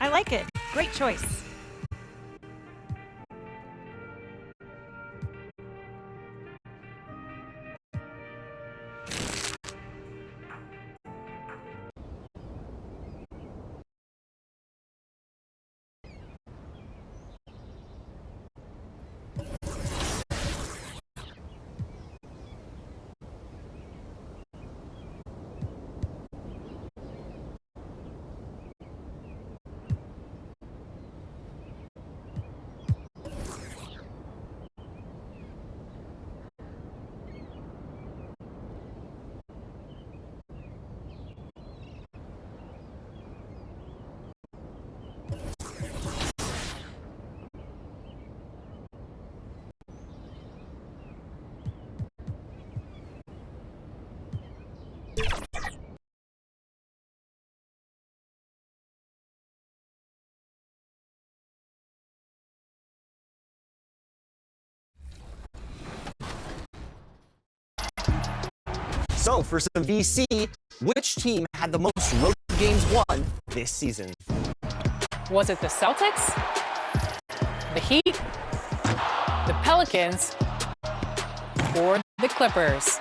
I like it. Great choice. So for some VC, which team had the most road games won this season? Was it the Celtics, the Heat, the Pelicans, or the Clippers?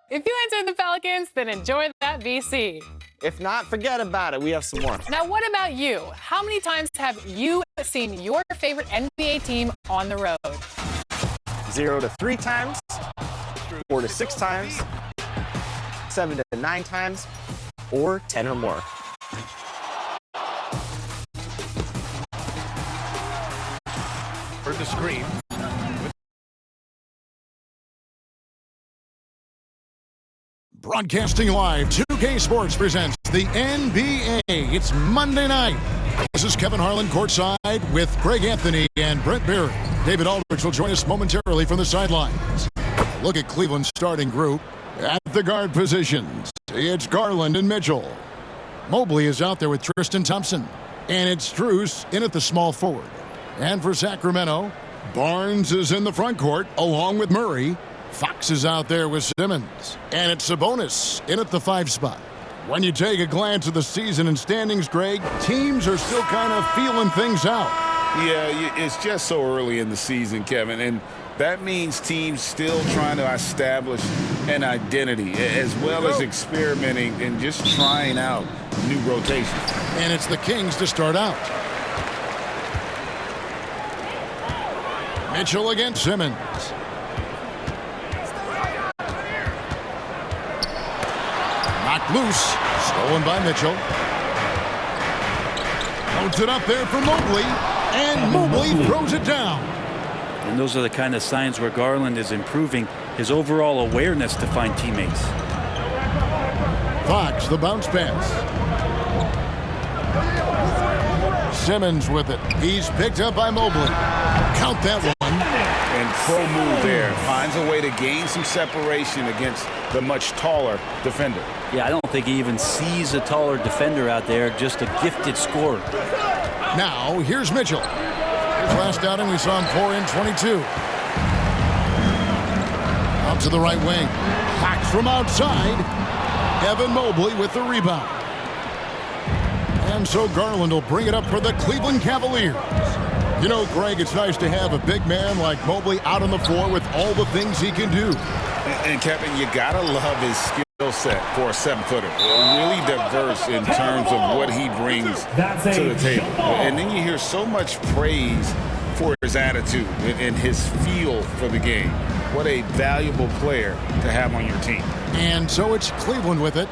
If you answered the Pelicans, then enjoy that VC. If not, forget about it. We have some more. Now, what about you? How many times have you seen your favorite NBA team on the road? 0 to 3 times, 4 to 6 times, 7 to 9 times, or 10 or more. For the screen. Broadcasting live, 2K Sports presents the NBA. It's Monday night. This is Kevin Harlan courtside with Greg Anthony and Brent Berry. David Aldridge will join us momentarily from the sidelines. Look at Cleveland's starting group at the guard positions. It's Garland and Mitchell. Mobley is out there with Tristan Thompson. And it's Strus in at the small forward. And for Sacramento, Barnes is in the front court along with Murray. Fox is out there with Simmons. And it's Sabonis in at the 5 spot. When you take a glance at the season and standings, Greg, teams are still kind of feeling things out. Yeah, it's just so early in the season, Kevin, and that means teams still trying to establish an identity as well as experimenting and just trying out new rotations. And it's the Kings to start out. Mitchell against Simmons. Knocked loose. Stolen by Mitchell. Loads it up there for Mobley. And Mobley throws it down. And those are the kind of signs where Garland is improving his overall awareness to find teammates. Fox, the bounce pass. Simmons with it. He's picked up by Mobley. Count that one. And pro move there. Finds a way to gain some separation against the much taller defender. Yeah, I don't think he even sees a taller defender out there, just a gifted scorer. Now, here's Mitchell. His last outing, we saw him pour in 22. Out to the right wing. Fox from outside. Evan Mobley with the rebound. And so Garland will bring it up for the Cleveland Cavaliers. You know, Greg, it's nice to have a big man like Mobley out on the floor with all the things he can do. And Kevin, you gotta love his skill set for a 7-footer. Really diverse in terms of what he brings to the table. And then you hear so much praise for his attitude and his feel for the game. What a valuable player to have on your team. And so it's Cleveland with it.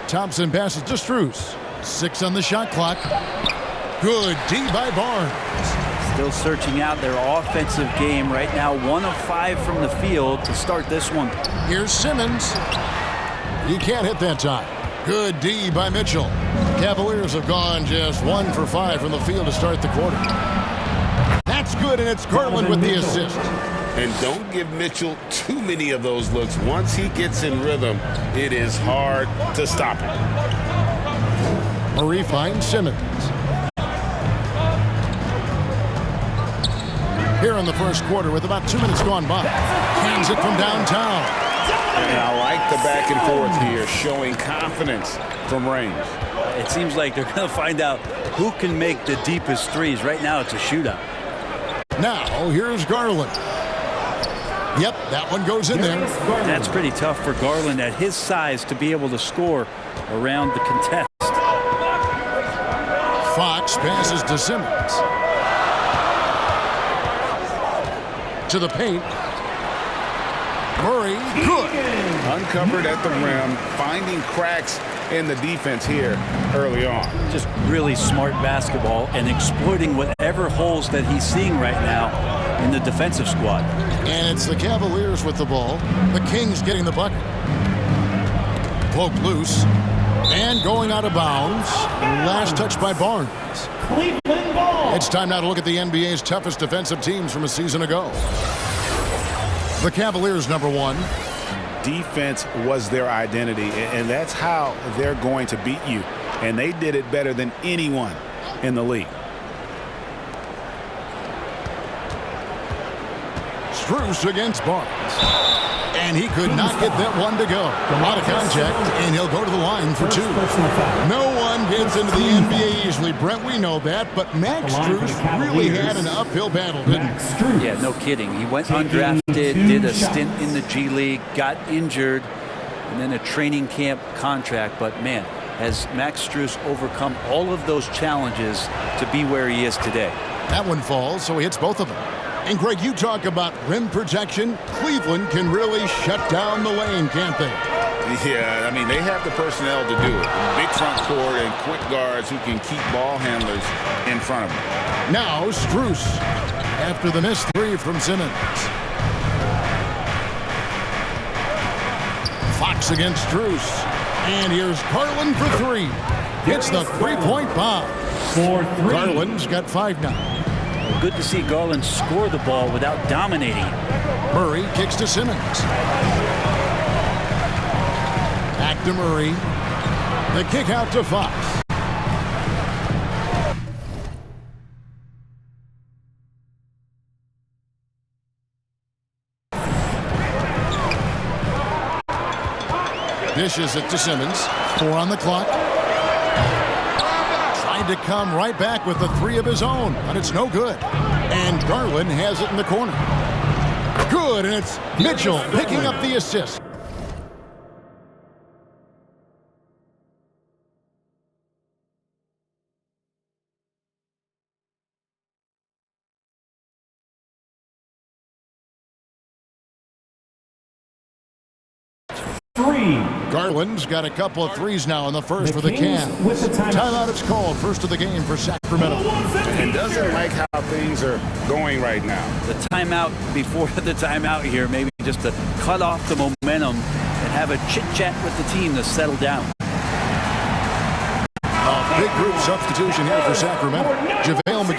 Thompson passes to Strus. 6 on the shot clock. Good D by Barnes. Still searching out their offensive game right now. 1 of 5 from the field to start this one. Here's Simmons. He can't hit that time. Good D by Mitchell. Cavaliers have gone just 1 for 5 from the field to start the quarter. That's good, and it's Garland with the assist. And don't give Mitchell too many of those looks. Once he gets in rhythm, it is hard to stop him. Murray finds Simmons. Here in the first quarter with about 2 minutes gone by. Hands it from downtown. And I like the back and forth here, showing confidence from range. It seems like they're going to find out who can make the deepest threes. Right now it's a shootout. Now here's Garland. Yep, that one goes in there. That's pretty tough for Garland at his size to be able to score around the contest. Fox passes to Simmons. To the paint. Murray, good. Uncovered at the rim, finding cracks in the defense here early on. Just really smart basketball and exploiting whatever holes that he's seeing right now in the defensive squad. And it's the Cavaliers with the ball. The Kings getting the bucket. Poked loose. And going out of bounds. Last touch by Barnes. Cleveland ball. It's time now to look at the NBA's toughest defensive teams from a season ago. The Cavaliers, number 1. Defense was their identity, and that's how they're going to beat you. And they did it better than anyone in the league. Strus against Barnes. And he could not get that one to go. Out of contact, and he'll go to the line for 2. No one gets into the NBA easily, Brent. We know that, but Max Strus really had an uphill battle, didn't he? Yeah, no kidding. He went undrafted, did a stint in the G League, got injured, and then a training camp contract. But, man, has Max Strus overcome all of those challenges to be where he is today? That one falls, so he hits both of them. And, Greg, you talk about rim protection. Cleveland can really shut down the lane, can't they? Yeah, I mean, they have the personnel to do it. Big front court and quick guards who can keep ball handlers in front of them. Now, Strus, after the missed 3 from Simmons. Fox against Strus. And here's Garland for 3. Hits the three-point bomb. Garland's got 5 now. Good to see Garland score the ball without dominating. Murray kicks to Simmons. Back to Murray. The kick out to Fox. Dishes it to Simmons. 4 on the clock. To come right back with the 3 of his own, but it's no good. And Garland has it in the corner. Good, and it's Mitchell picking up the assist. Garland's got a couple of 3s now in the first for the Cavs. Timeout is called, first of the game for Sacramento. And doesn't like how things are going right now. The timeout before the timeout here, maybe just to cut off the momentum and have a chit-chat with the team to settle down. A big group substitution here for Sacramento. JaVale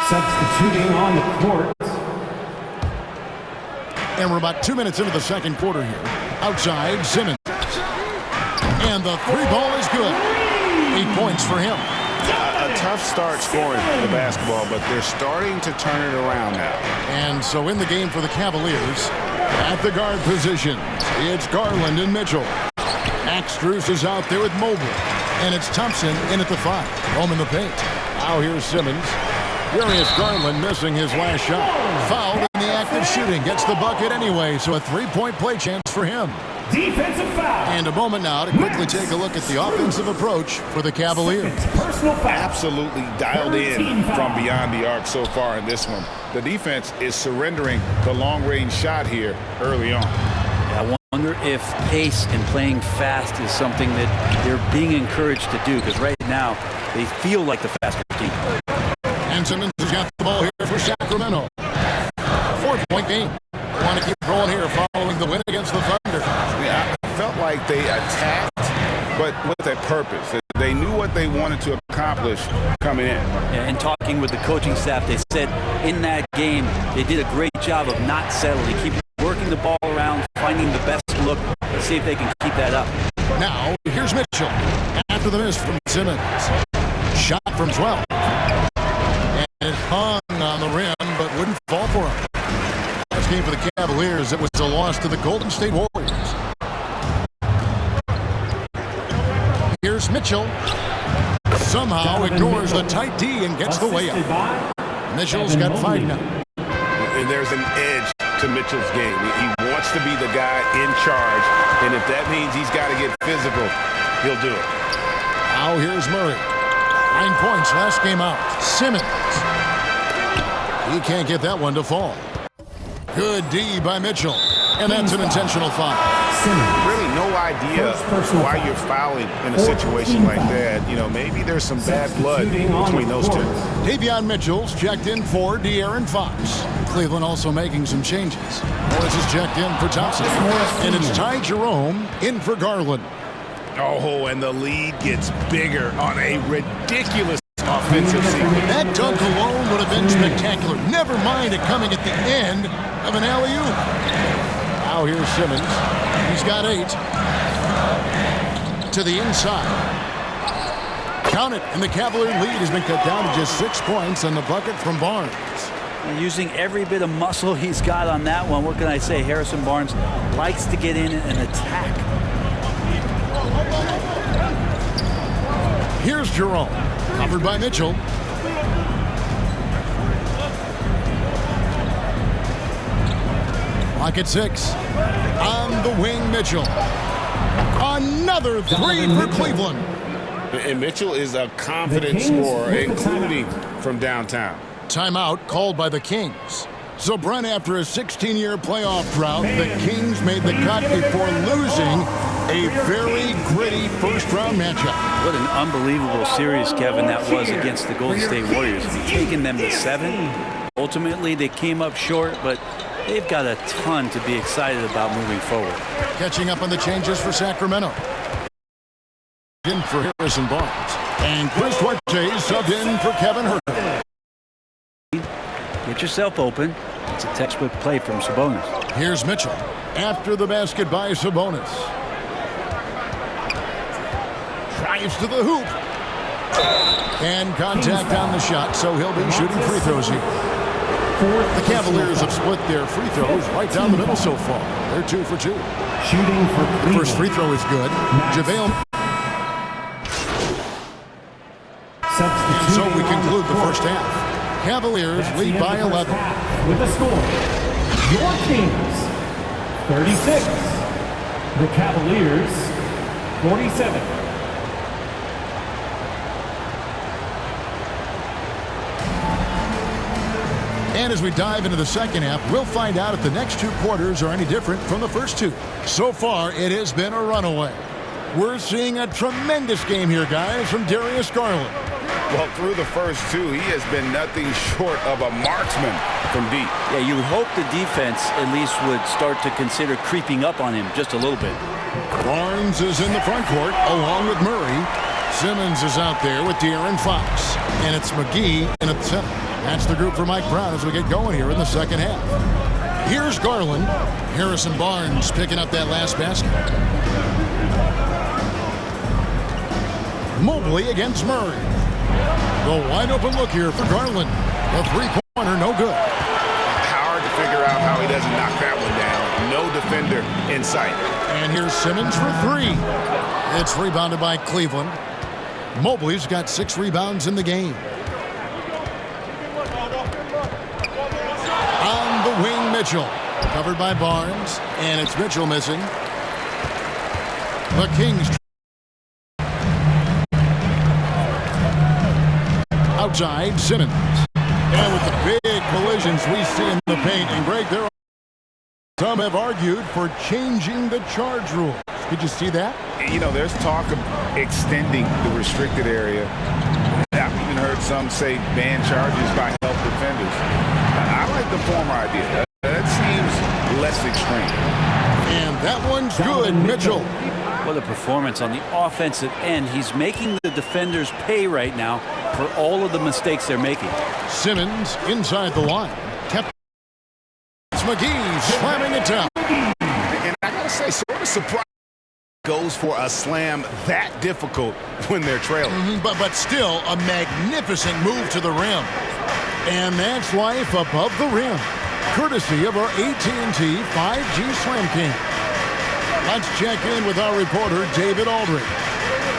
substituting on the court. And we're about 2 minutes into the second quarter here. Outside, Simmons. And the 3 ball is good. 8 points for him. A tough start scoring the basketball, but they're starting to turn it around now. And so in the game for the Cavaliers, at the guard position, it's Garland and Mitchell. Max Strus is out there with Mobley. And it's Thompson in at the 5. Home in the paint. Now here's Simmons. Darius Garland missing his last shot. Fouled in the act of shooting. Gets the bucket anyway, so a 3-point play chance for him. Defensive foul. And a moment now to quickly take a look at the offensive approach for the Cavaliers. Personal foul. Absolutely dialed in from beyond the arc so far in this one. The defense is surrendering the long-range shot here early on. I wonder if pace and playing fast is something that they're being encouraged to do, because right now they feel like the faster team. And Simmons has got the ball here for Sacramento. 4-point game. They want to keep rolling here following the win against the Thunder. Yeah, I felt like they attacked, but with a purpose. They knew what they wanted to accomplish coming in. And talking with the coaching staff, they said in that game they did a great job of not settling, keep working the ball around, finding the best look. Let's see if they can keep that up. Now, here's Mitchell. After the miss from Simmons. Shot from 12. And it hung on the rim, but wouldn't fall for him. Last game for the Cavaliers, it was a loss to the Golden State Warriors. Here's Mitchell. Somehow ignores the tight D and gets the layup. Mitchell's got 5 now. And there's an edge to Mitchell's game. He wants to be the guy in charge, and if that means he's got to get physical, he'll do it. Now here's Murray. 9 points last game out. Simmons. He can't get that one to fall. Good D by Mitchell. And that's an intentional foul. Really no idea why you're fouling in a situation like that. You know, maybe there's some bad blood between those two. Davion Mitchell's checked in for De'Aaron Fox. Cleveland also making some changes. Morris is checked in for Thompson. And it's Ty Jerome in for Garland. Oh, and the lead gets bigger on a ridiculous offensive sequence. That dunk alone would have been spectacular. Never mind it coming at the end of an alley-oop. Now here's Simmons. He's got 8. To the inside. Count it, and the Cavalier lead has been cut down to just 6 points on the bucket from Barnes. Using every bit of muscle he's got on that one. What can I say? Harrison Barnes likes to get in and attack. Here's Jerome. Covered by Mitchell. Lock at 6. On the wing, Mitchell. Another 3 for Cleveland. And Mitchell is a confident scorer, including from downtown. Timeout called by the Kings. So, Brent, after a 16-year playoff drought, the Kings made the cut before losing a very gritty first-round matchup. What an unbelievable series, Kevin, that was against the Golden State Warriors. Taking them to 7. Ultimately, they came up short, but they've got a ton to be excited about moving forward. Catching up on the changes for Sacramento. In for Harrison Barnes. And Chris Duarte subbed in for Kevin Huerter. Get yourself open. It's a textbook play from Sabonis. Here's Mitchell. After the basket by Sabonis. Drives to the hoop. And contact on the shot, so he'll be shooting free throws here. The Cavaliers have split their free throws right down the middle so far. They're 2 for 2. Shooting for The first free throw is good. JaVale. And so we conclude the first half. Cavaliers lead by 11. With the score, your Kings 36, the Cavaliers 47. And as we dive into the second half, we'll find out if the next 2 quarters are any different from the first 2. So far, it has been a runaway. We're seeing a tremendous game here, guys, from Darius Garland. Well, through the first 2, he has been nothing short of a marksman from deep. Yeah, you would hope the defense at least would start to consider creeping up on him just a little bit. Barnes is in the front court along with Murray. Simmons is out there with De'Aaron Fox. And it's McGee in at the center. That's the group for Mike Brown as we get going here in the second half. Here's Garland. Harrison Barnes picking up that last basket. Mobley against Murray. The wide open look here for Garland. The three-pointer, no good. Hard to figure out how he doesn't knock that one down. No defender in sight. And here's Simmons for 3. It's rebounded by Cleveland. Mobley's got 6 rebounds in the game. On the wing, Mitchell. Covered by Barnes. And it's Mitchell missing. The Kings outside, Simmons. And with the big collisions we see in the paint, and Greg, some have argued for changing the charge rule. Did you see that? You know, there's talk of extending the restricted area. I've even heard some say ban charges by help defenders. I like the former idea. That seems less extreme. And that one's good, Mitchell. What a performance on the offensive end. He's making the defenders pay right now for all of the mistakes they're making. Simmons inside the line. Kept McGee slamming it down. And I gotta say, sort of surprised goes for a slam that difficult when they're trailing. But still a magnificent move to the rim. And that's life above the rim. Courtesy of our AT&T 5G Slam King. Let's check in with our reporter, David Aldridge.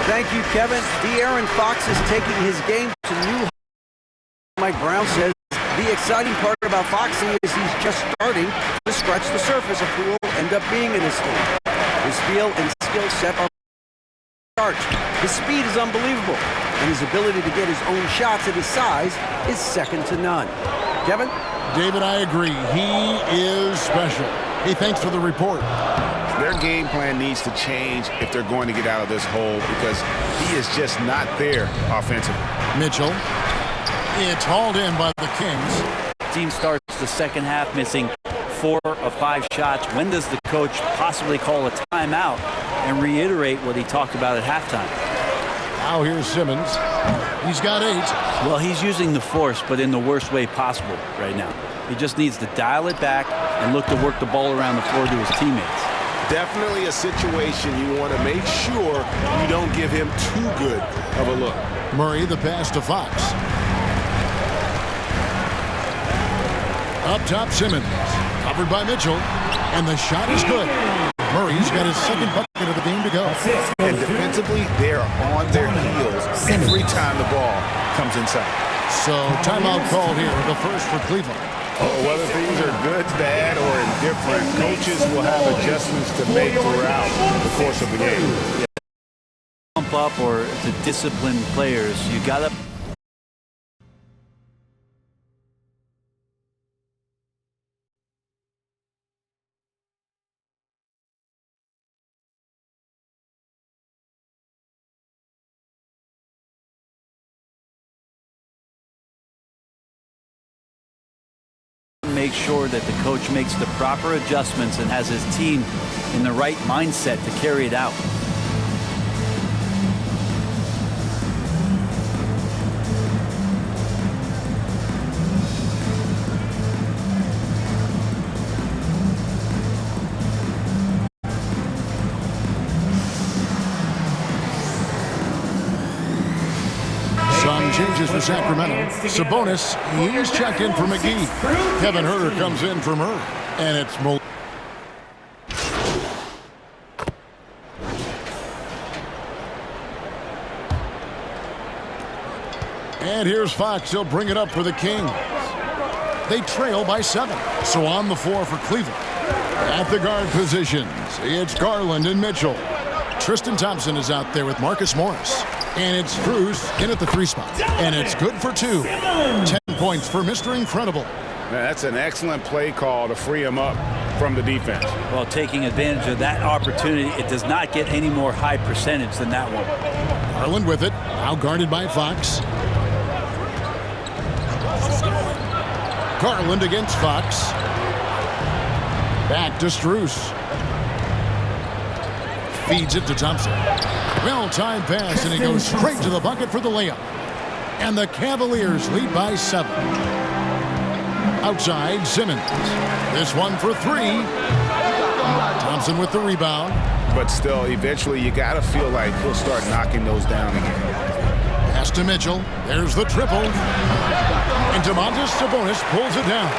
Thank you, Kevin. De'Aaron Fox is taking his game to new heights. Mike Brown says the exciting part about Foxy is he's just starting to scratch the surface of who will end up being in his team. His feel and skill set are charged. His speed is unbelievable, and his ability to get his own shots at his size is second to none. Kevin? David, I agree. He is special. Hey, thanks for the report. Their game plan needs to change if they're going to get out of this hole because he is just not there offensively. Mitchell. It's hauled in by the Kings. Team starts the second half missing 4 of 5 shots. When does the coach possibly call a timeout and reiterate what he talked about at halftime? Now here's Simmons. He's got 8. Well, he's using the force, but in the worst way possible right now. He just needs to dial it back and look to work the ball around the floor to his teammates. Definitely a situation you want to make sure you don't give him too good of a look. Murray, the pass to Fox. Up top, Simmons. Covered by Mitchell. And the shot is good. Murray's got his second bucket of the game to go. And defensively, they're on their heels every time the ball comes inside. So timeout called here, the first for Cleveland. Whether things are good, bad, or indifferent, coaches will have adjustments to make throughout the course of the game. Pump up or to discipline players, you got to make sure that the coach makes the proper adjustments and has his team in the right mindset to carry it out. Some changes for Sacramento. Sabonis, he's checked in for McGee. Kevin Huerter comes in for Murray. And it's Mo. And here's Fox. He'll bring it up for the Kings. They trail by 7. So on the floor for Cleveland. At the guard positions, it's Garland and Mitchell. Tristan Thompson is out there with Marcus Morris. And it's Cruz in at the 3 spot. And it's good for 2. 10 points for Mr. Incredible. That's an excellent play call to free him up from the defense. Well, taking advantage of that opportunity, it does not get any more high percentage than that one. Garland with it, now guarded by Fox. Garland against Fox. Back to Strus. Feeds it to Thompson. Well-timed pass, and he goes straight to the bucket for the layup. And the Cavaliers lead by 7. Outside, Simmons. This one for 3. Thompson with the rebound. But still, eventually, you got to feel like he'll start knocking those down again. Pass to Mitchell. There's the triple. And Domantas Sabonis pulls it down.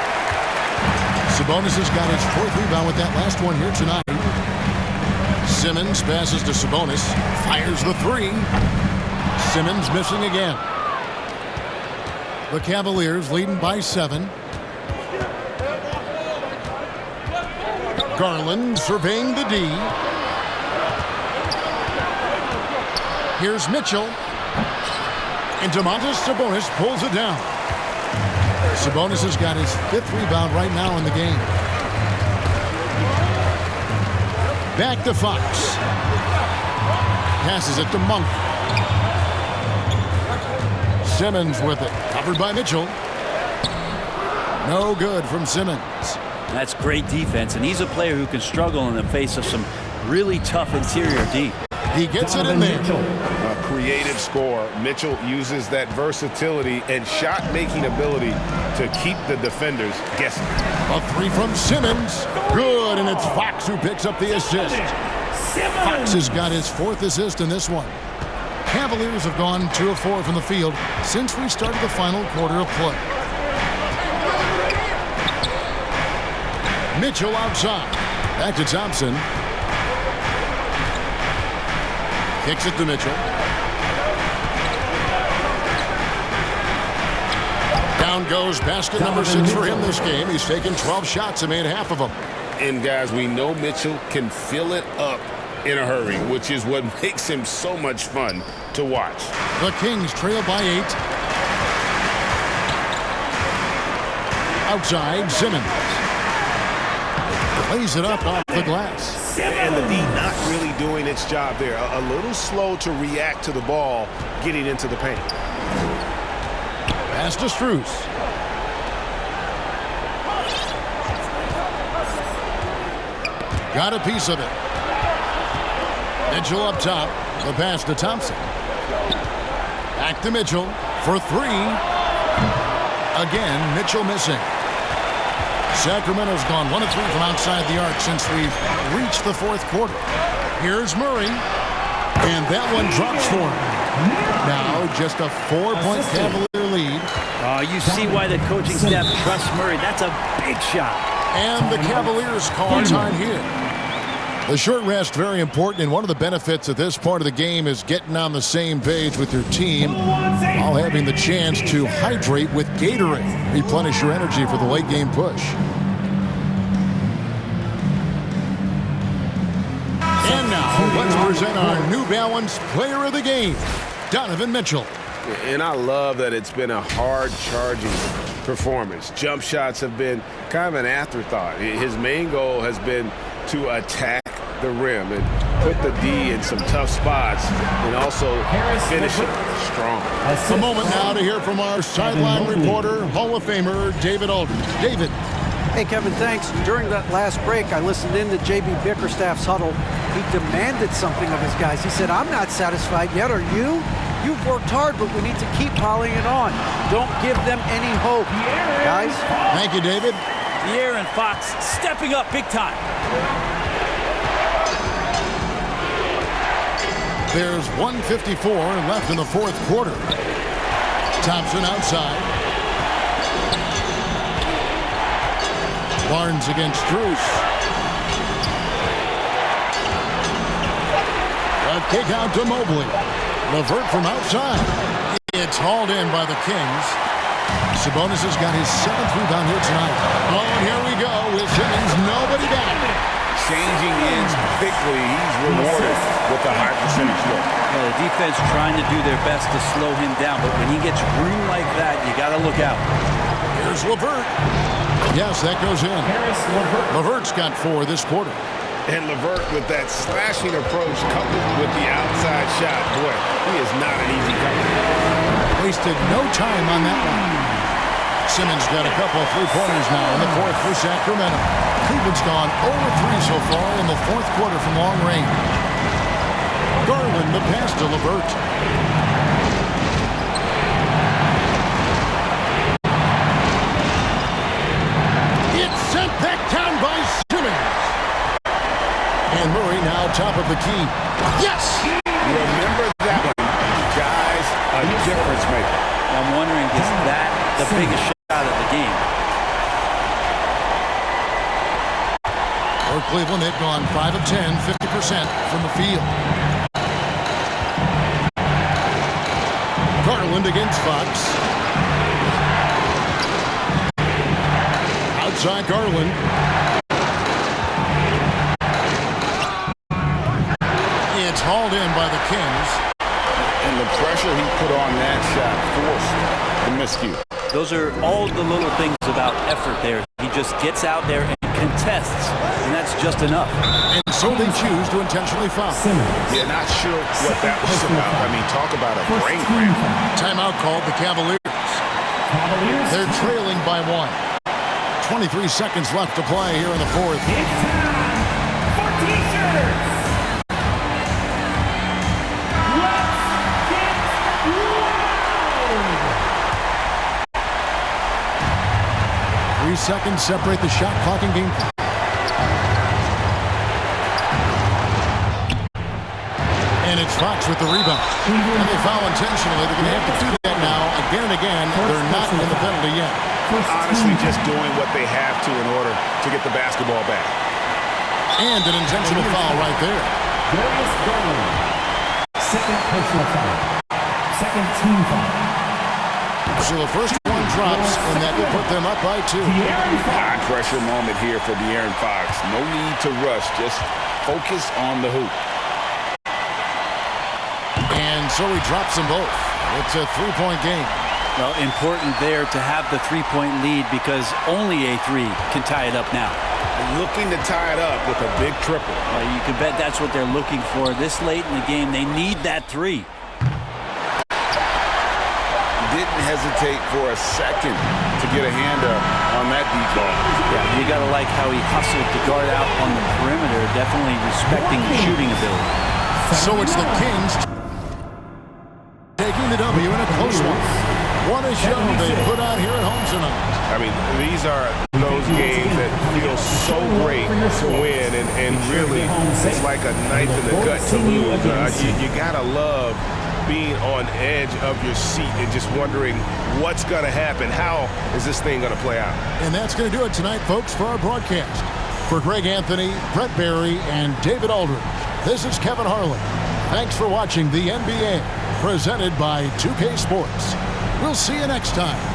Sabonis has got his 4th rebound with that last one here tonight. Simmons passes to Sabonis. Fires the 3. Simmons missing again. The Cavaliers leading by 7. Garland surveying the D. Here's Mitchell. And Domantas Sabonis pulls it down. Sabonis has got his 5th rebound right now in the game. Back to Fox. Passes it to Monk. Simmons with it. Covered by Mitchell. No good from Simmons. That's great defense, and he's a player who can struggle in the face of some really tough interior D. He gets it in there. A creative scorer. Mitchell uses that versatility and shot-making ability to keep the defenders guessing. A 3 from Simmons. Good, and it's Fox who picks up the assist. Fox has got his 4th assist in this one. Cavaliers have gone 2 of 4 from the field since we started the final quarter of play. Mitchell outside. Back to Thompson. Kicks it to Mitchell. Down goes basket number 6 for him this game. He's taken 12 shots and made half of them. And guys, we know Mitchell can fill it up in a hurry, which is what makes him so much fun to watch. The Kings trail by 8. Outside, Simmons. Lays it up off the glass. And the D not really doing its job there. A little slow to react to the ball getting into the paint. Pass to Strus. Got a piece of it. Mitchell up top. The pass to Thompson. Back to Mitchell for 3. Again, Mitchell missing. Sacramento's gone 1 of 3 from outside the arc since we've reached the 4th quarter. Here's Murray. And that one drops for him. Now just a 4-point Cavalier lead You see why the coaching staff trusts Murray. That's a big shot. And the Cavaliers call time here. The short rest, very important, and one of the benefits of this part of the game is getting on the same page with your team while having the chance to hydrate with Gatorade. Replenish your energy for the late game push. And now, let's present our New Balance Player of the Game, Donovan Mitchell. And I love that it's been a hard-charging performance. Jump shots have been kind of an afterthought. His main goal has been to attack the rim and put the D in some tough spots and also finish it strong. A moment now to hear from our sideline reporter, Hall of Famer David Aldridge. David. Hey, Kevin, thanks. During that last break, I listened in to J.B. Bickerstaff's huddle. He demanded something of his guys. He said, I'm not satisfied yet, are you? You've worked hard, but we need to keep piling it on. Don't give them any hope, guys. Thank you, David. De'Aaron Fox stepping up big time. There's 1:54 left in the fourth quarter. Thompson outside. Barnes against Strus. A kick out to Mobley. LeVert from outside. It's hauled in by the Kings. Sabonis has got his 7th rebound here tonight. Oh, and here we go with Simmons. Nobody down. Changing ends quickly. He's rewarded with a high percentage look. The defense trying to do their best to slow him down, but when he gets room like that, you got to look out. Here's LeVert. Yes, that goes in. LeVert's got 4 this quarter. And LeVert with that slashing approach coupled with the outside shot. Boy, he is not an easy company. Wasted no time on that one. Simmons got a couple of three-pointers now in the fourth for Sacramento. Cleveland's gone 0-3 so far in the fourth quarter from long range. Garland the pass to LeVert. It's sent back down by Simmons. And Murray now top of the key. Yes! Remember that one, guys, a difference maker. I'm wondering, is that the biggest shot of the game? For Cleveland, they've gone 5 of 10, 50% from the field. Garland against Fox. Outside Garland. It's hauled in by the Kings. And the pressure he put on that shot forced the miscue. Those are all the little things about effort there. He just gets out there and contests, and that's just enough. And so they choose to intentionally foul. Yeah, not sure what that was about. I mean, talk about a brain cramp. Timeout called the Cavaliers. They're trailing by 1. 23 seconds left to play here in the fourth. It's time for T-shirts. Let's get loud. 3 seconds separate the shot clock and game clock. And it's Fox with the rebound. And they foul intentionally. They're going to have to do that now again and again. They're not in the penalty yet. Honestly, just doing what they have to in order to get the basketball back. And an intentional foul right there. Darius Garland. Second personal foul. Second team foul. So the first one drops, and that will put them up by 2. High pressure moment here for De'Aaron Fox. No need to rush. Just focus on the hoop. And so he drops them both. It's a 3-point game. Well, important there to have the 3-point lead because only a 3 can tie it up now. Looking to tie it up with a big triple. Well, you can bet that's what they're looking for. This late in the game, they need that 3. Didn't hesitate for a second to get a hand up on that deep ball. Yeah, you got to like how he hustled to guard out on the perimeter, definitely respecting the shooting ability. So it's the Kings taking the W in a close one. What a show they put on here at home tonight. I mean, these are those games that feel so great to win, and really, it's like a knife in the gut to lose. You got to love being on edge of your seat and just wondering what's going to happen. How is this thing going to play out? And that's going to do it tonight, folks, for our broadcast. For Greg Anthony, Brett Barry, and David Aldridge, this is Kevin Harlan. Thanks for watching the NBA, presented by 2K Sports. We'll see you next time.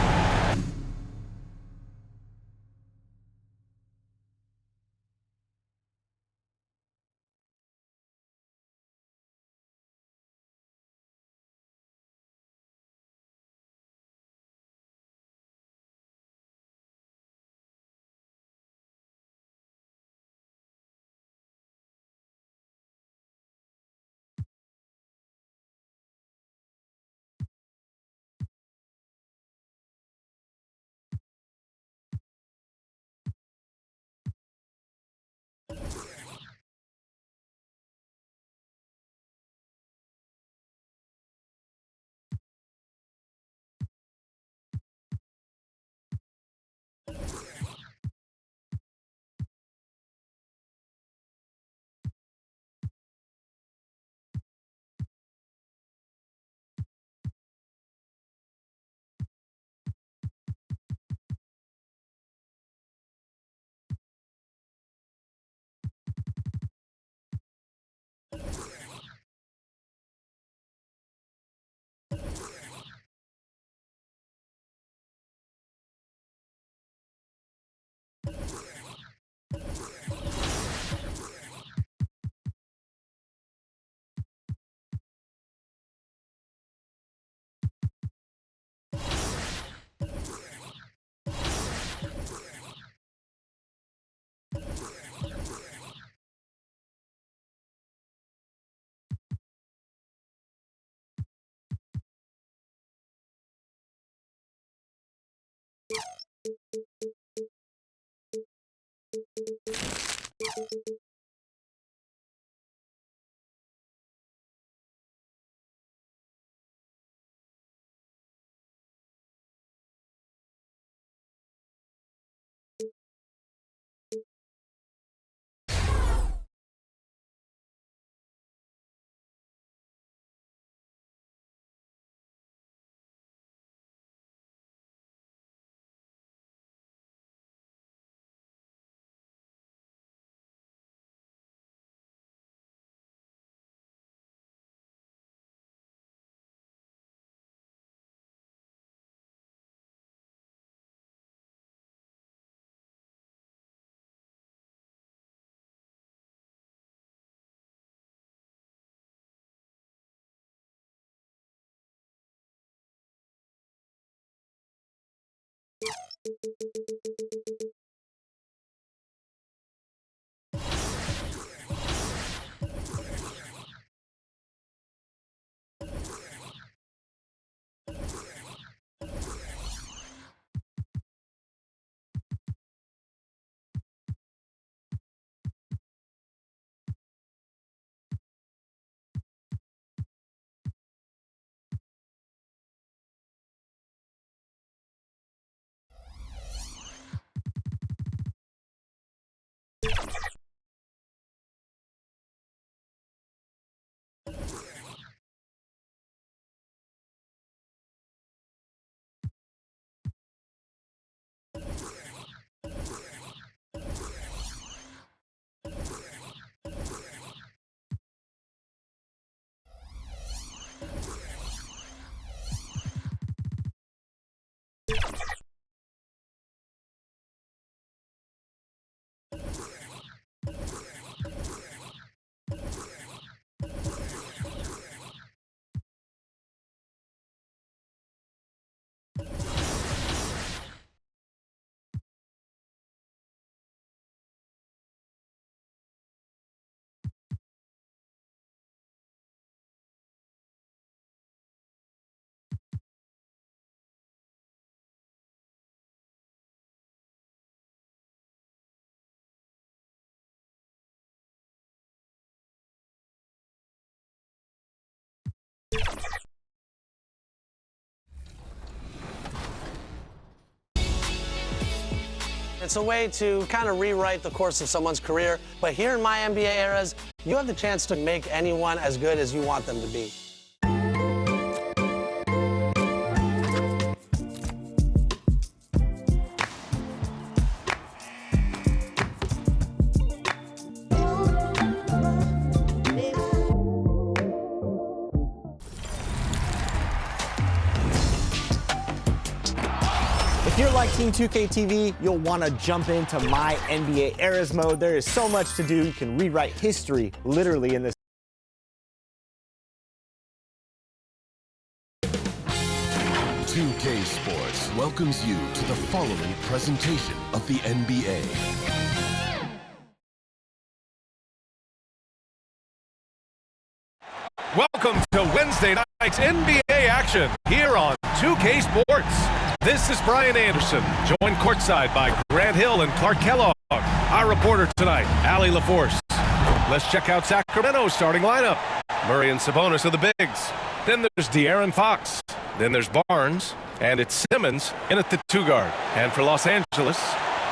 It's a way to kind of rewrite the course of someone's career. But here in my NBA eras, you have the chance to make anyone as good as you want them to be. like Team 2K TV, you'll want to jump into My NBA Eras mode. There is so much to do. You can rewrite history literally in this. 2K Sports welcomes you to the following presentation of the NBA. Welcome to Wednesday night's NBA action here on 2K Sports. This is Brian Anderson, joined courtside by Grant Hill and Clark Kellogg. Our reporter tonight, Allie LaForce. Let's check out Sacramento's starting lineup. Murray and Sabonis are the bigs. Then there's De'Aaron Fox. Then there's Barnes. And it's Simmons in at the 2 guard. And for Los Angeles,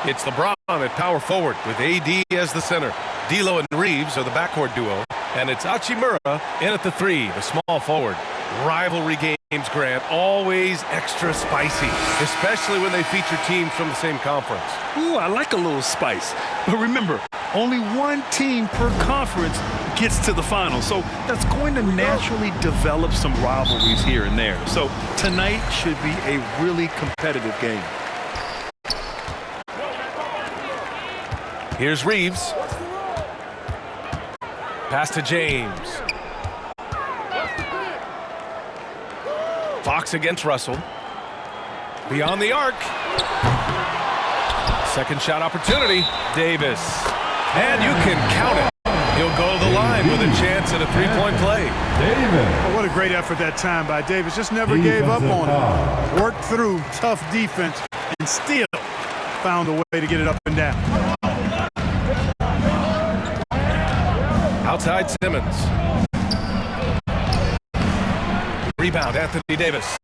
it's LeBron at power forward with AD as the center. D'Lo and Reeves are the backcourt duo. And it's Hachimura in at the 3, the small forward. Rivalry games, Grant, always extra spicy, especially when they feature teams from the same conference. Ooh, I like a little spice. But remember, only one team per conference gets to the final. So that's going to naturally develop some rivalries here and there. So tonight should be a really competitive game. Here's Reeves. Pass to James. Fox against Russell. Beyond the arc. Second shot opportunity. Davis. And you can count it. He'll go to the line with a chance at a 3-point play. Oh, what a great effort that time by Davis. Just never gave up on it. Worked through tough defense and still found a way to get it up and down. Outside Simmons. Rebound, Anthony Davis.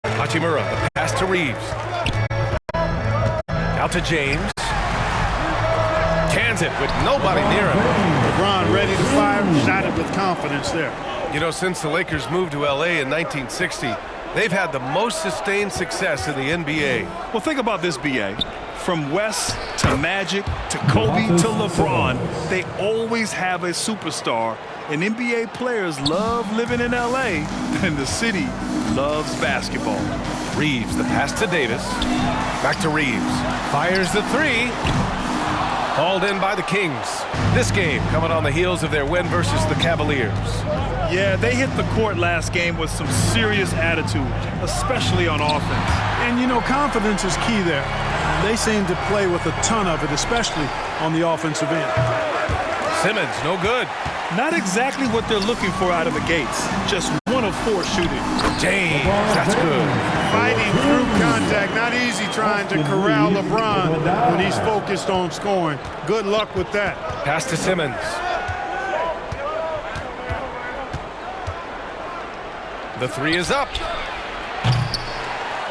Hachimura, the pass to Reeves. Out to James. Cans it with nobody near him. LeBron ready to fire, shot it with confidence there. You know, since the Lakers moved to LA in 1960, they've had the most sustained success in the NBA. Well, think about this, B.A. From West to Magic to Kobe to LeBron, they always have a superstar. And NBA players love living in LA, and the city loves basketball. Reeves, the pass to Davis. Back to Reeves. Fires the 3. Hauled in by the Kings. This game coming on the heels of their win versus the Cavaliers. Yeah, they hit the court last game with some serious attitude, especially on offense. And, you know, confidence is key there. They seem to play with a ton of it, especially on the offensive end. Simmons, no good. Not exactly what they're looking for out of the gates. Just 1 of 4 shooting. James, that's good. Fighting through contact. Not easy trying to corral LeBron when he's focused on scoring. Good luck with that. Pass to Simmons. The 3 is up.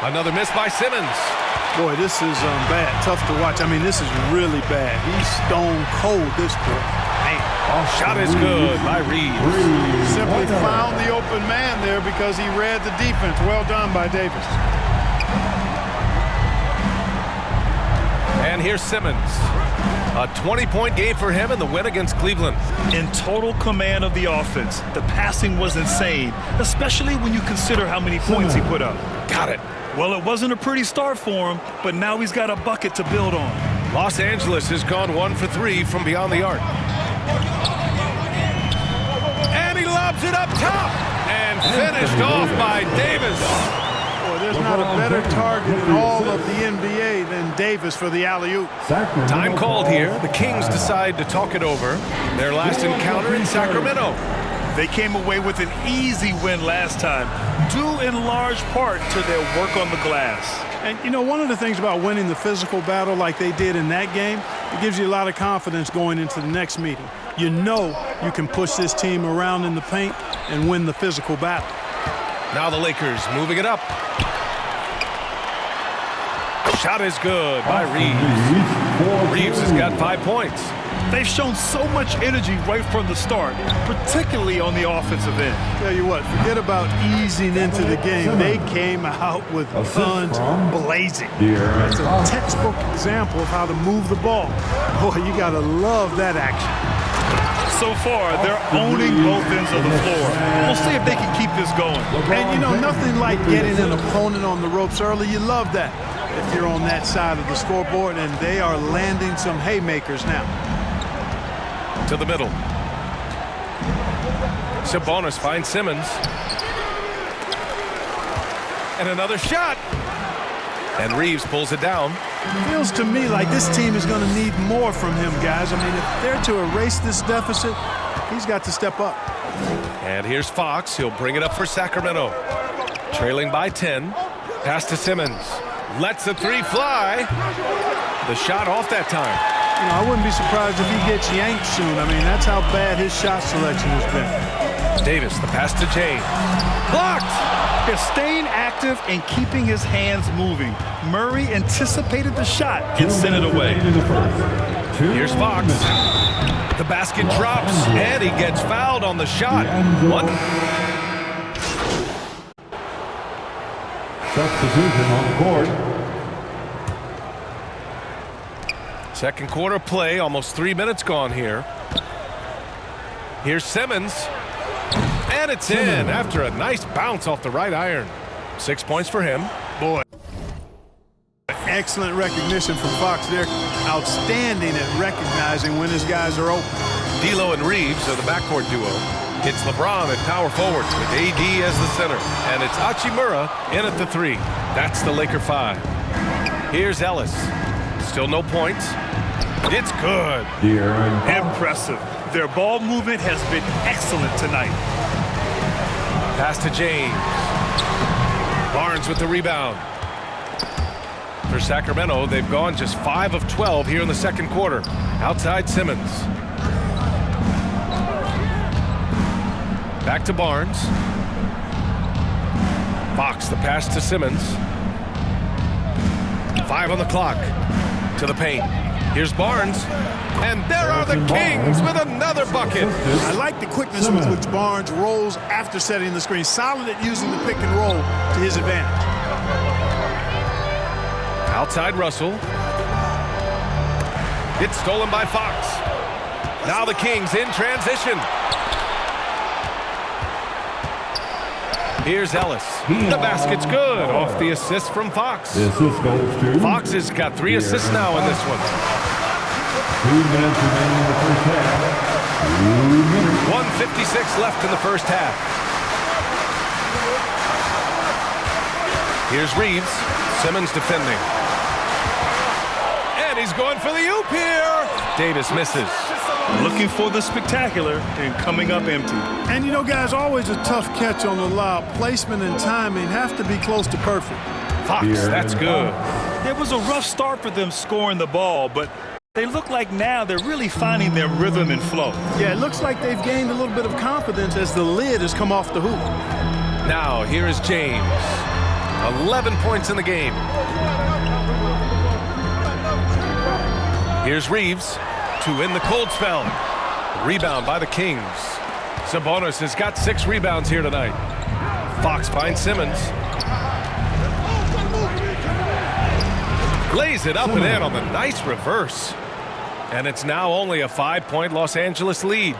Another miss by Simmons. Boy, this is bad. Tough to watch. I mean, this is really bad. He's stone cold this quarter. Man. Shot is good by Reeves. Simply found the open man there because he read the defense. Well done by Davis. And here's Simmons. A 20-point game for him in the win against Cleveland. In total command of the offense. The passing was insane, especially when you consider how many points he put up. Got it. Well, it wasn't a pretty start for him, but now he's got a bucket to build on. Los Angeles has gone 1 for 3 from beyond the arc. And he lobs it up top. And finished off by Davis. Boy, there's not a better target in all of the NBA than Davis for the alley-oop. Time called here. The Kings decide to talk it over. Their last encounter in Sacramento. They came away with an easy win last time, due in large part to their work on the glass. And, you know, one of the things about winning the physical battle like they did in that game, it gives you a lot of confidence going into the next meeting. You know you can push this team around in the paint and win the physical battle. Now the Lakers moving it up. Shot is good by Reeves. Reeves has got 5 points. They've shown so much energy right from the start, particularly on the offensive end. Tell you what, forget about easing into the game. They came out with guns blazing. That's a textbook example of how to move the ball. Boy, you got to love that action. So far, they're owning both ends of the floor. We'll see if they can keep this going. And, you know, nothing like getting an opponent on the ropes early. You love that if you're on that side of the scoreboard, and they are landing some haymakers now. To the middle. Sabonis finds Simmons. And another shot. And Reeves pulls it down. Feels to me like this team is going to need more from him, guys. I mean, if they're to erase this deficit, he's got to step up. And here's Fox. He'll bring it up for Sacramento. Trailing by 10. Pass to Simmons. Lets the three fly. The shot off that time. You know, I wouldn't be surprised if he gets yanked soon. I mean, that's how bad his shot selection has been. Davis, the pass to James. Blocked! They're staying active and keeping his hands moving. Murray anticipated the shot and sent it away. Here's Fox. The basket drops, and he gets fouled on the shot. One. Substitution on the court. Second quarter play, almost 3 minutes gone here. Here's Simmons. And it's in after a nice bounce off the right iron. 6 points for him. Boy. Excellent recognition from Fox there. Outstanding at recognizing when his guys are open. D'Lo and Reeves are the backcourt duo. It's LeBron at power forward with AD as the center. And it's Hachimura in at the 3. That's the Laker 5. Here's Ellis. Still no points. It's good. Impressive. Their ball movement has been excellent tonight. Pass to James. Barnes with the rebound. For Sacramento, they've gone just 5 of 12 here in the second quarter. Outside Simmons. Back to Barnes. Fox, the pass to Simmons. 5 on the clock. To the paint. Here's Barnes. And there are the Kings with another bucket. I like the quickness with which Barnes rolls after setting the screen. Solid at using the pick and roll to his advantage. Outside Russell. It's stolen by Fox. Now the Kings in transition. Here's Ellis. The basket's good off the assist from Fox. Fox has got 3 assists now in this one. 2 minutes remaining in the first half. 1:56 left in the first half. Here's Reeves. Simmons defending. And he's going for the oop here. Davis misses. Looking for the spectacular and coming up empty. And you know, guys, always a tough catch on the lob. Placement and timing have to be close to perfect. Fox, that's good. It was a rough start for them scoring the ball, but they look like now they're really finding their rhythm and flow. Yeah, it looks like they've gained a little bit of confidence as the lid has come off the hoop. Now, here is James. 11 points in the game. Here's Reeves to end the cold spell. Rebound by the Kings. Sabonis has got 6 rebounds here tonight. Fox finds Simmons. Lays it up and in on the nice reverse. And it's now only a 5-point Los Angeles lead.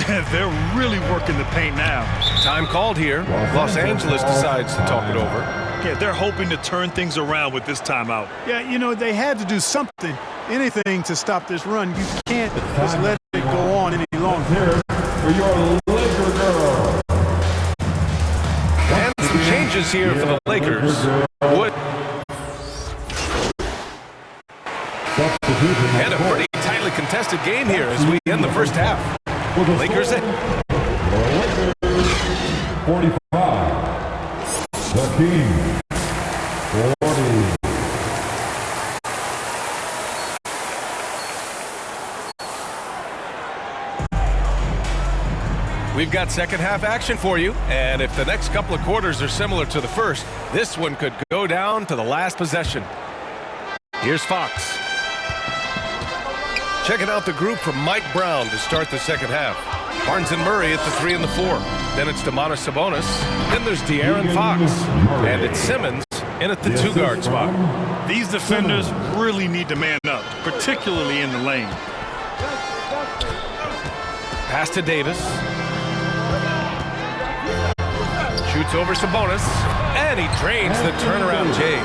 They're really working the paint now. Time called here. Los Angeles decides to talk it over. Yeah, they're hoping to turn things around with this timeout. Yeah, you know, they had to do something, anything to stop this run. You can't just let it go on any longer. For your Laker girl. And some changes here for the Lakers. And a pretty tightly contested game here as we end the first half. Lakers at 45. The Kings 40. We've got second half action for you, and if the next couple of quarters are similar to the first, this one could go down to the last possession. Here's Fox. Checking out the group from Mike Brown to start the second half. Barnes and Murray at the 3 and the 4. Then it's Domantas Sabonis. Then there's De'Aaron Fox. And it's Simmons in at the 2-guard spot. These defenders really need to man up, particularly in the lane. Pass to Davis. Shoots over Sabonis. And he drains the turnaround, Jay.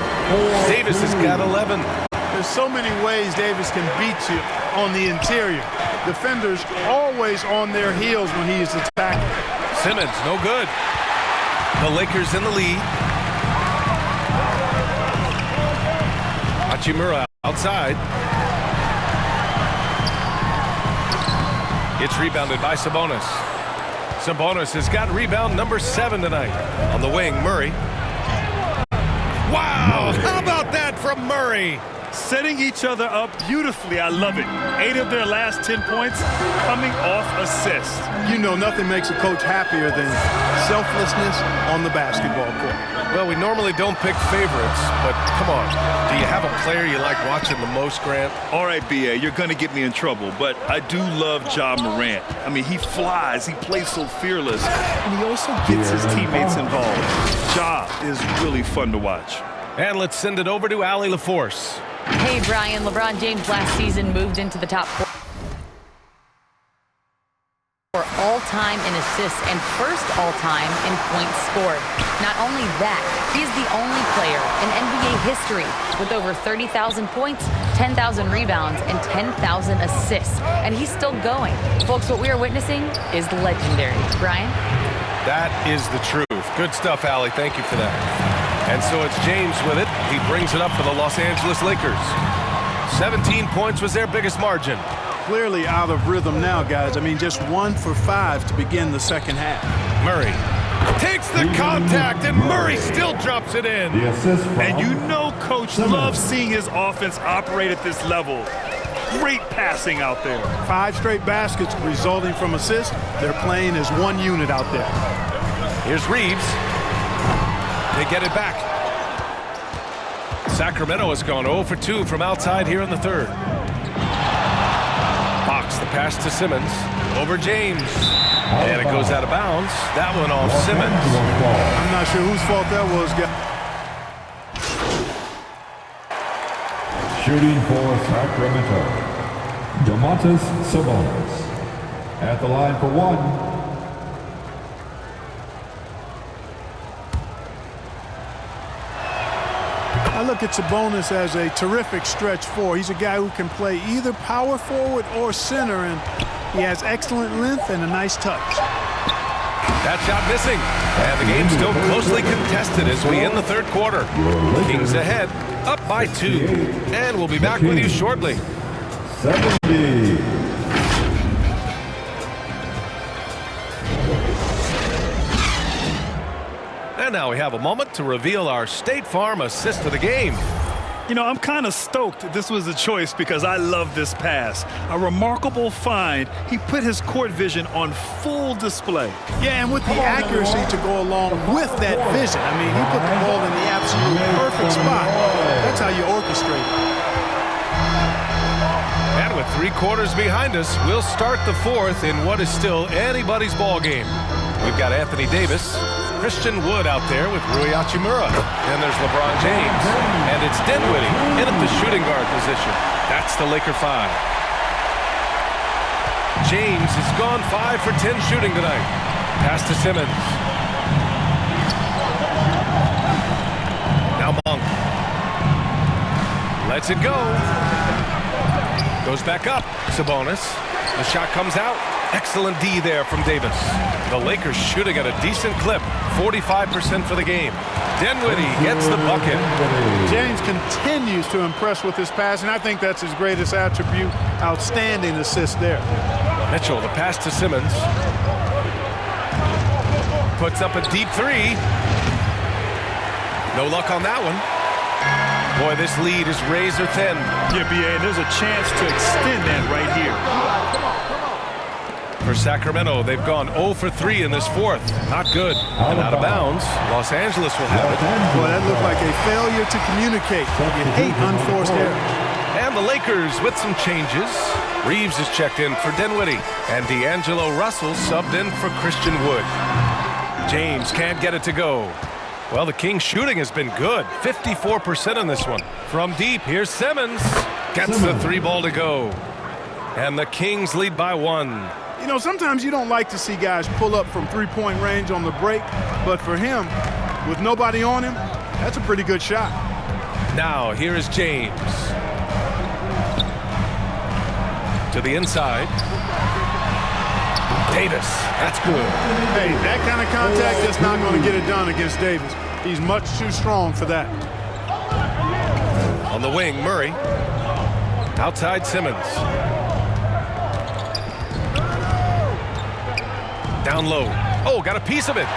Davis has got 11. There's so many ways Davis can beat you on the interior. Defenders always on their heels when he is attacking. Simmons, no good. The Lakers in the lead. Hachimura outside. It's rebounded by Sabonis. Sabonis has got rebound number 7 tonight. On the wing, Murray. Wow, how about that from Murray? Setting each other up beautifully. I love it. 8 of their last 10 points coming off assists. You know, nothing makes a coach happier than selflessness on the basketball court. Well, we normally don't pick favorites, but come on. Do you have a player you like watching the most, Grant? All right, B.A., you're going to get me in trouble, but I do love Ja Morant. I mean, he flies, he plays so fearless, and he also gets his teammates involved. Ja is really fun to watch. And let's send it over to Allie LaForce. Hey, Brian. LeBron James last season moved into the top 4 for all-time in assists and first all-time in points scored. Not only that, he is the only player in NBA history with over 30,000 points, 10,000 rebounds, and 10,000 assists. And he's still going. Folks, what we are witnessing is legendary. Brian? That is the truth. Good stuff, Allie. Thank you for that. And so it's James with it. He brings it up for the Los Angeles Lakers. 17 points was their biggest margin. Clearly out of rhythm now, guys. I mean, just 1 for 5 to begin the second half. Murray takes the contact, and Murray still drops it in. And you know Coach loves seeing his offense operate at this level. Great passing out there. 5 straight baskets resulting from assists. They're playing as one unit out there. Here's Reeves. They get it back. Sacramento has gone 0 for 2 from outside here in the third. Fox, the pass to Simmons. Over James. And it goes out of bounds. That one off Simmons. I'm not sure whose fault that was. Shooting for Sacramento, Domantas Sabonis. At the line for 1. I look at Sabonis as a terrific stretch 4. He's a guy who can play either power forward or center, and he has excellent length and a nice touch. That shot missing. And the game's still closely contested as we end the third quarter. Kings ahead, up by 2. And we'll be back with you shortly. 70. And now we have a moment to reveal our State Farm assist of the game. You know, I'm kind of stoked this was a choice because I love this pass. A remarkable find. He put his court vision on full display. Yeah, and with the accuracy to go along with that vision. I mean, he put the ball in the absolute perfect spot. That's how you orchestrate it. And with 3 quarters behind us, we'll start the fourth in what is still anybody's ball game. We've got Anthony Davis, Christian Wood out there with Rui Hachimura. Then there's LeBron James. And it's Dinwiddie in at the shooting guard position. That's the Laker 5. James has gone 5 for 10 shooting tonight. Pass to Simmons. Now Monk. Lets it go. Goes back up. Sabonis. The shot comes out. Excellent D there from Davis. The Lakers shooting at a decent clip. 45% for the game. Dinwiddie gets the bucket. James continues to impress with his pass, and I think that's his greatest attribute. Outstanding assist there. Mitchell, the pass to Simmons. Puts up a deep 3. No luck on that one. Boy, this lead is razor thin. Yeah, B.A., there's a chance to extend that right here. For Sacramento, they've gone 0 for 3 in this fourth. Not good. And out of bounds. Los Angeles will have it. Boy, that looked like a failure to communicate. You hate unforced error. And the Lakers with some changes. Reeves is checked in for Dinwiddie. And D'Angelo Russell subbed in for Christian Wood. James can't get it to go. Well, the Kings shooting has been good. 54% on this one. From deep, here's Simmons. Gets the 3 ball to go. And the Kings lead by 1. You know, sometimes you don't like to see guys pull up from three-point range on the break, but for him, with nobody on him, that's a pretty good shot. Now, here is James. To the inside. Davis, that's good. Hey, that kind of contact is not going to get it done against Davis. He's much too strong for that. On the wing, Murray. Outside Simmons. Down low. Oh, got a piece of it.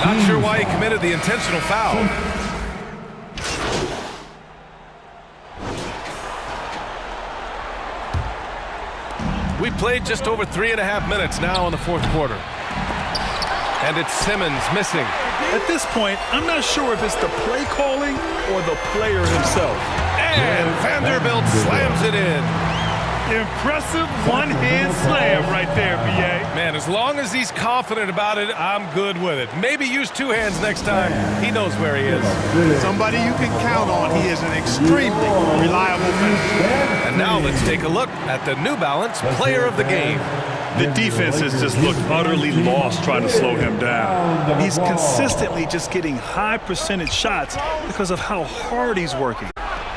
Not sure why he committed the intentional foul. We played just over 3.5 minutes now in the fourth quarter. And it's Simmons missing. At this point, I'm not sure if it's the play calling or the player himself. And Vanderbilt slams it in. Impressive one-hand slam right there, B.A. Man, as long as he's confident about it, I'm good with it. Maybe use two hands next time. He knows where he is. Somebody you can count on. He is an extremely reliable finisher. And now let's take a look at the New Balance Player of the Game. The defense has just looked utterly lost trying to slow him down. He's consistently just getting high percentage shots because of how hard he's working.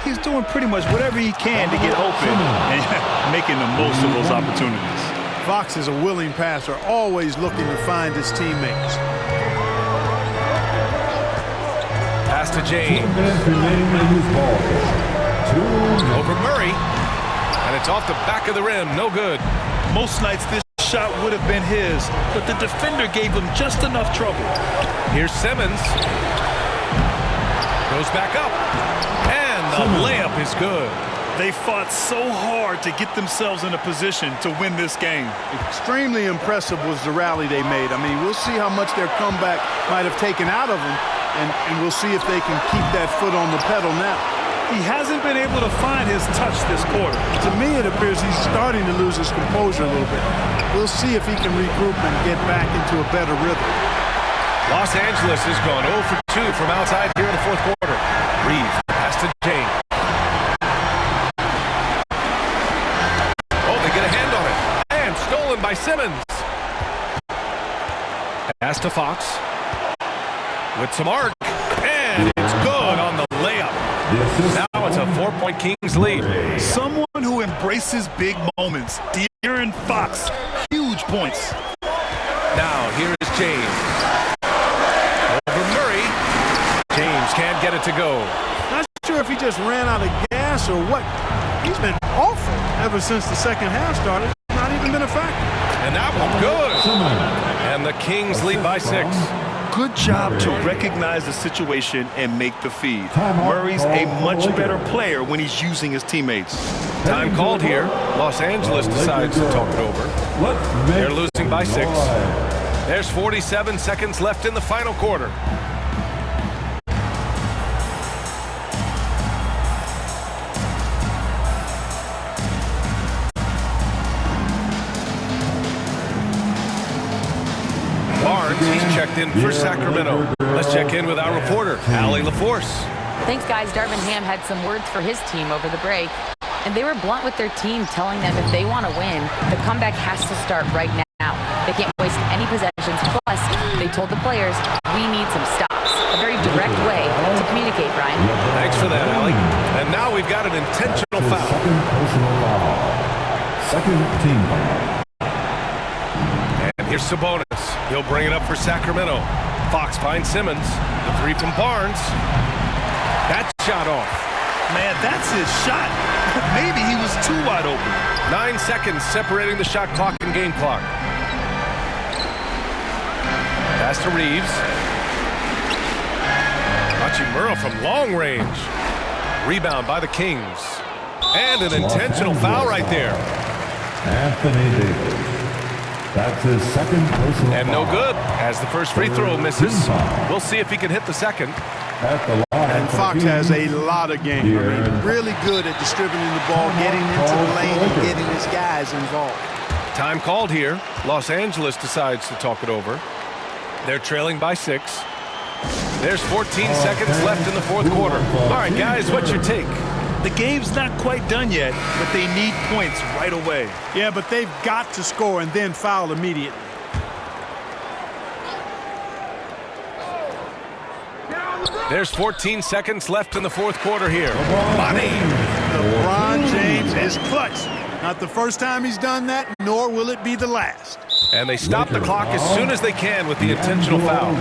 He's doing pretty much whatever he can to get open and making the most of those opportunities. Fox is a willing passer, always looking to find his teammates. Pass to James. Over Murray. And it's off the back of the rim. No good. Most nights this shot would have been his, but the defender gave him just enough trouble. Here's Simmons. Goes back up. And the layup is good. They fought so hard to get themselves in a position to win this game. Extremely impressive was the rally they made. I mean, we'll see how much their comeback might have taken out of them, and we'll see if they can keep that foot on the pedal now. He hasn't been able to find his touch this quarter. To me, it appears he's starting to lose his composure a little bit. We'll see if he can regroup and get back into a better rhythm. Los Angeles has gone 0 for 2 from outside here in the fourth quarter. Reeves pass to James. Oh, they get a hand on it. And stolen by Simmons. Pass to Fox. With some arc. And it's good on the layup. Now it's a 4-point Kings lead. Someone who embraces big moments. De'Aaron Fox, huge points. Now here is James. Over Murray. James can't get it to go. Not sure if he just ran out of gas or what. He's been awful ever since the second half started. Not even been a factor. And that one good. And the Kings lead by 6. Good job to recognize the situation and make the feed. Murray's a much better player when he's using his teammates. Time called here. Los Angeles decides to talk it over. They're losing by 6. There's 47 seconds left in the final quarter. He's checked in for Sacramento. Let's check in with our reporter, Allie LaForce. Thanks, guys. Darvin Ham had some words for his team over the break, and they were blunt with their team, telling them if they want to win, the comeback has to start right now. They can't waste any possessions. Plus, they told the players, we need some stops. A very direct way to communicate, Brian. Thanks for that, Allie. And now we've got an intentional foul. Second personal foul. Second team foul. And here's Sabonis. He'll bring it up for Sacramento. Fox finds Simmons. The three from Barnes. That shot off. Man, that's his shot. Maybe he was too wide open. 9 seconds separating the shot clock and game clock. Pass to Reeves. Hachimura from long range. Rebound by the Kings. And an intentional foul right there. Anthony Davis. That's his second personal and no foul. good, as the first free throw misses. We'll see if he can hit the second. At the line and Fox has a lot of game. I mean, really good at distributing the ball, getting into the lane, and getting his guys involved. Time called here. Los Angeles decides to talk it over. They're trailing by 6. There's 14 seconds left in the fourth quarter. All right, guys, what's your take? The game's not quite done yet, but they need points right away. Yeah, but they've got to score and then foul immediately. There's 14 seconds left in the fourth quarter here. Money! LeBron James is clutch. Not the first time he's done that, nor will it be the last. And they stop the clock as soon as they can with the intentional foul.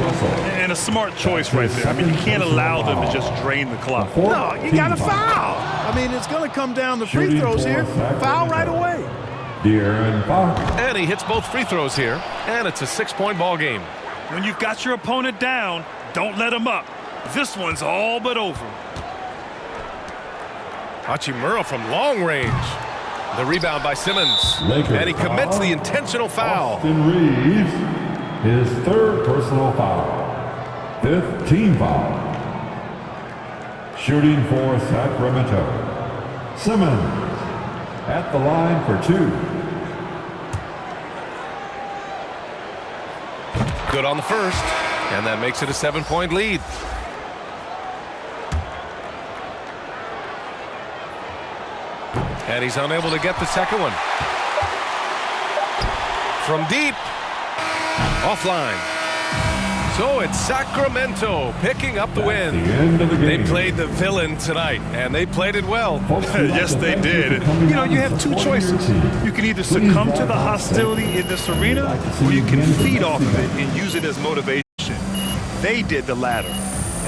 And a smart choice right there. I mean, you can't allow them to just drain the clock. No, you got to foul. I mean, it's going to come down to free throws here. Foul right away. And he hits both free throws here, and it's a 6-point ball game. When you've got your opponent down, don't let him up. This one's all but over. Hachimura from long range. The rebound by Simmons. And he commits the intentional foul. Austin Reeves, his third personal foul. Fifth team foul. Shooting for Sacramento. Simmons at the line for 2. Good on the first, and that makes it a 7-point lead. And he's unable to get the second one. From deep. Offline. So it's Sacramento picking up the win. They played the villain tonight, and they played it well. Yes, they did. You know, you have two choices. You can either succumb to the hostility in this arena, or you can feed off of it and use it as motivation. They did the latter.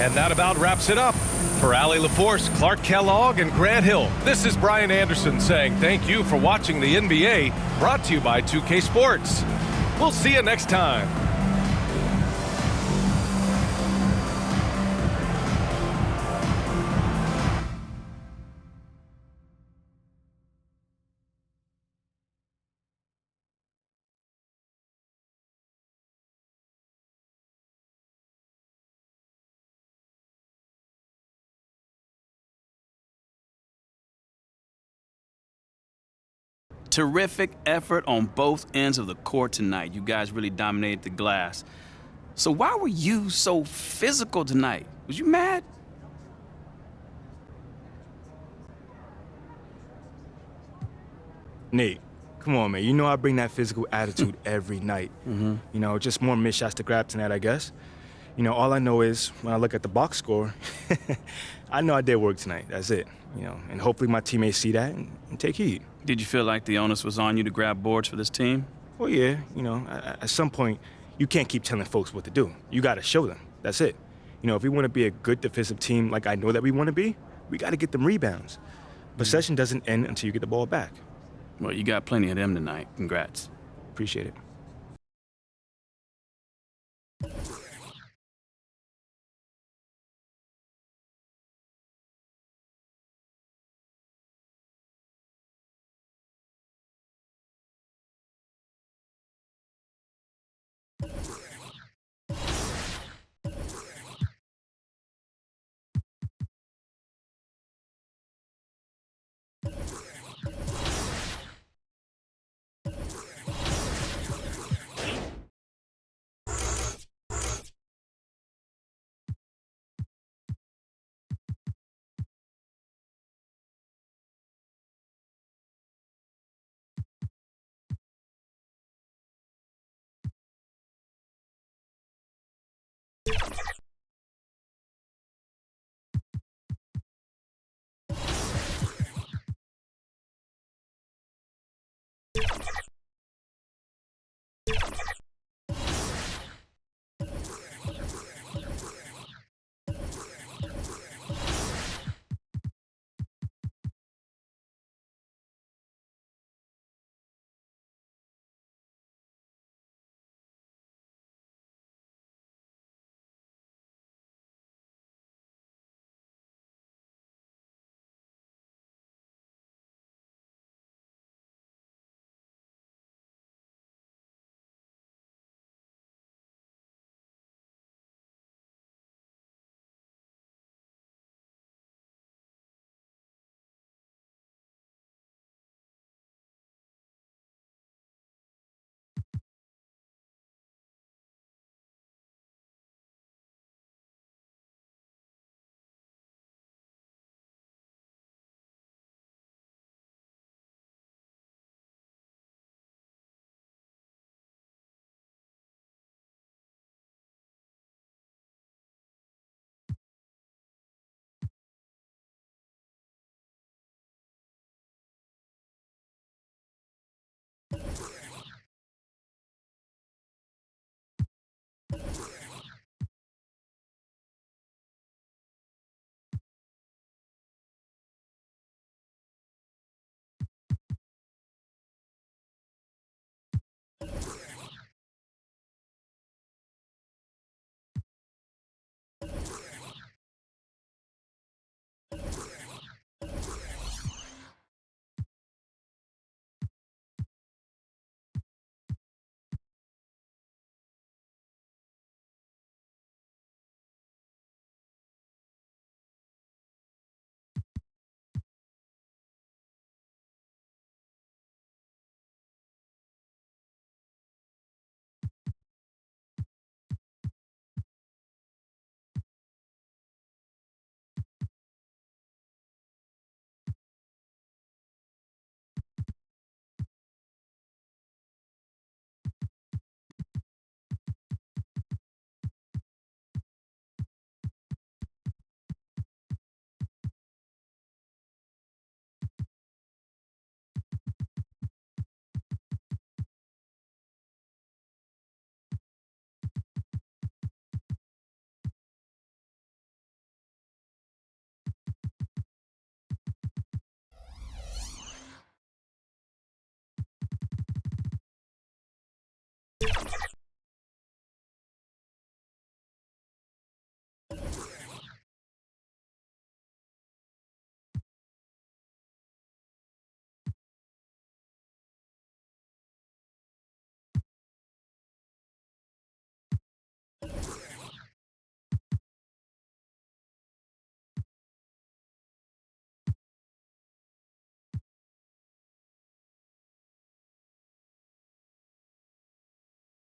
And that about wraps it up. For Allie LaForce, Clark Kellogg, and Grant Hill, this is Brian Anderson saying thank you for watching the NBA, brought to you by 2K Sports. We'll see you next time. Terrific effort on both ends of the court tonight. You guys really dominated the glass. So why were you so physical tonight? Was you mad? Nate, come on, man. You know I bring that physical attitude every night. You know, just more missed shots to grab tonight, I guess. You know, all I know is when I look at the box score, I know I did work tonight. That's it. You know, and hopefully my teammates see that and take heed. Did you feel like the onus was on you to grab boards for this team? Well, yeah. You know, at some point, you can't keep telling folks what to do. You got to show them. That's it. You know, if we want to be a good defensive team like I know that we want to be, we got to get them rebounds. Possession doesn't end until you get the ball back. Well, you got plenty of them tonight. Congrats. Appreciate it.